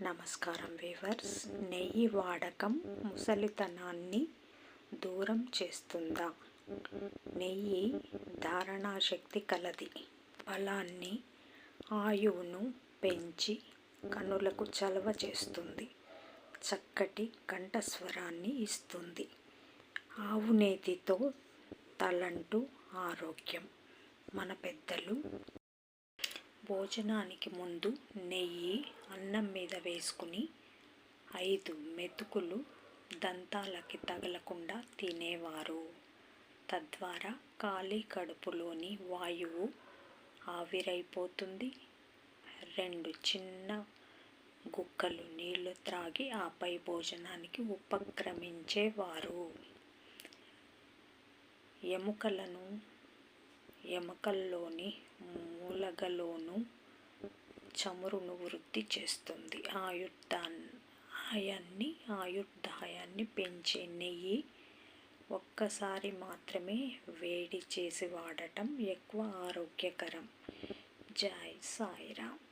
నమస్కారం వీవర్స్. నెయ్యి వాడకం ముసలితనాన్ని దూరం చేస్తుందా? నెయ్యి ధారణాశక్తి కలది. బలాన్ని, ఆయువును పెంచి కనులకు చలవ చేస్తుంది. చక్కటి కంఠస్వరాన్ని ఇస్తుంది. ఆవు నేతితో తలంటూ ఆరోగ్యం. మన పెద్దలు భోజనానికి ముందు నెయ్యి అన్నం మీద వేసుకుని 5 మెతుకులు దంతాలకి తగలకుండా తినేవారు. తద్వారా ఖాళీ కడుపులోని వాయువు ఆవిరైపోతుంది. 2 చిన్న గుక్కలు నీళ్లు త్రాగి ఆపై భోజనానికి ఉపక్రమించేవారు. ఎముకల్లోని మూలగలోను చమురును వృద్ధి చేస్తుంది. ఆయుర్దాయాన్ని పెంచే నెయ్యి ఒక్కసారి మాత్రమే వేడి చేసి వాడటం ఎక్కువ ఆరోగ్యకరం. జై సాయిరామ్.